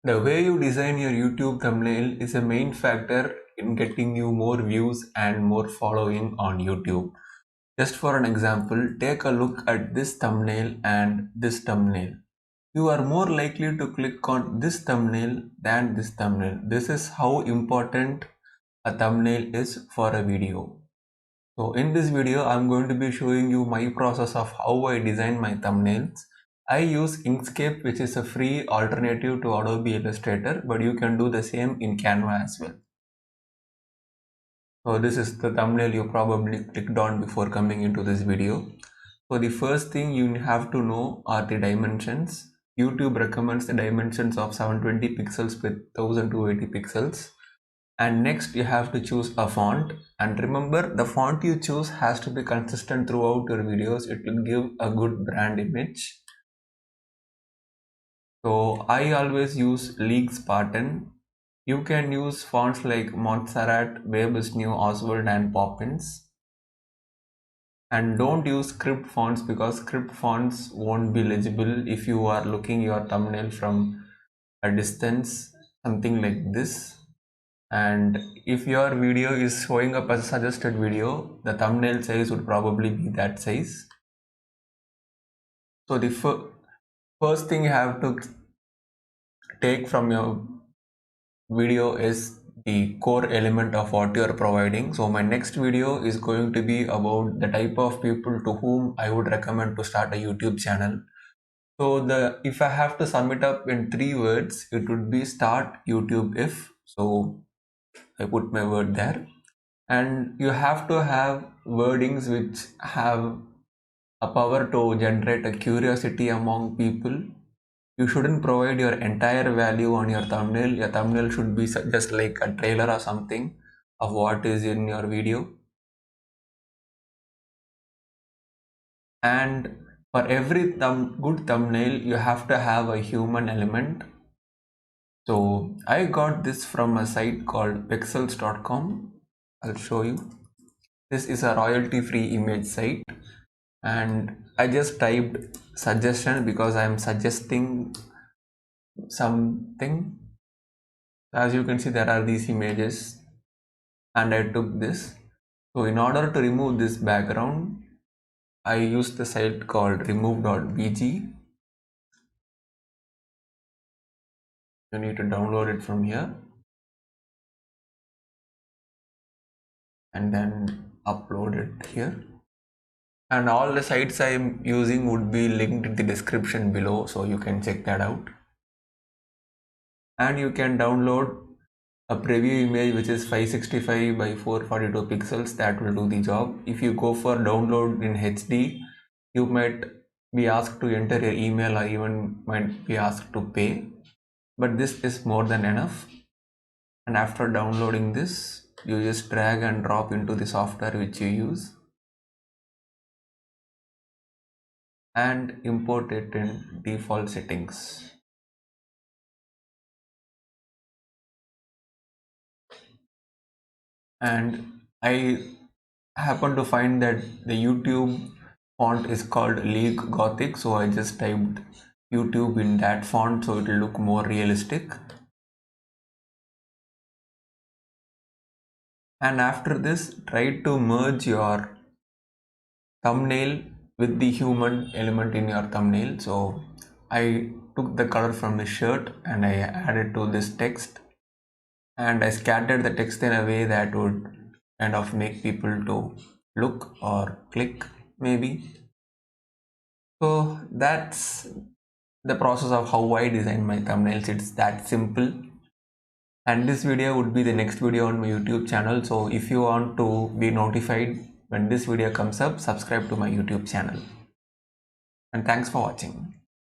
The way you design your YouTube thumbnail is a main factor in getting you more views and more following on YouTube. Just for an example, take a look at this thumbnail and this thumbnail. You are more likely to click on this thumbnail than this thumbnail. This is how important a thumbnail is for a video. So in this video, I'm going to be showing you my process of how I design my thumbnails. I use Inkscape, which is a free alternative to Adobe Illustrator, but you can do the same in Canva as well. So this is the thumbnail you probably clicked on before coming into this video. So the first thing you have to know are the dimensions. YouTube recommends the dimensions of 720 pixels with 1280 pixels. And next you have to choose a font, and remember, the font you choose has to be consistent throughout your videos. It will give a good brand image. So I always use League Spartan. You can use fonts like Montserrat, Web is New, Oswald and Poppins. And don't use script fonts, because script fonts won't be legible if you are looking your thumbnail from a distance, something like this. And if your video is showing up as a suggested video, the thumbnail size would probably be that size. So the first thing you have to take from your video is the core element of what you are providing. So my next video is going to be about the type of people to whom I would recommend to start a YouTube channel. So if I have to sum it up in 3 words, it would be start YouTube if. So I put my word there. And you have to have wordings which have a power to generate a curiosity among people. You shouldn't provide your entire value on your thumbnail. Your thumbnail should be just like a trailer or something of what is in your video. And for every good thumbnail, you have to have a human element. So I got this from a site called pixels.com. I'll show you. This is a royalty-free image site, and I just typed suggestion because I'm suggesting something. As you can see, there are these images, and I took this. So in order to remove this background, I used the site called remove.bg. You need to download it from here and then upload it here. And all the sites I'm using would be linked in the description below, so you can check that out. And you can download a preview image which is 565 by 442 pixels. That will do the job. If you go for download in HD, you might be asked to enter your email, or even might be asked to pay, but this is more than enough. And after downloading this, you just drag and drop into the software which you use and import it in default settings. And I happen to find that the YouTube font is called League Gothic, so I just typed YouTube in that font so it will look more realistic. And after this, try to merge your thumbnail with the human element in your thumbnail. So I took the color from the shirt and I added to this text, and I scattered the text in a way that would kind of make people to look or click maybe. So that's the process of how I design my thumbnails. It's that simple. And this video would be the next video on my YouTube channel. So if you want to be notified when this video comes up, subscribe to my YouTube channel. And thanks for watching.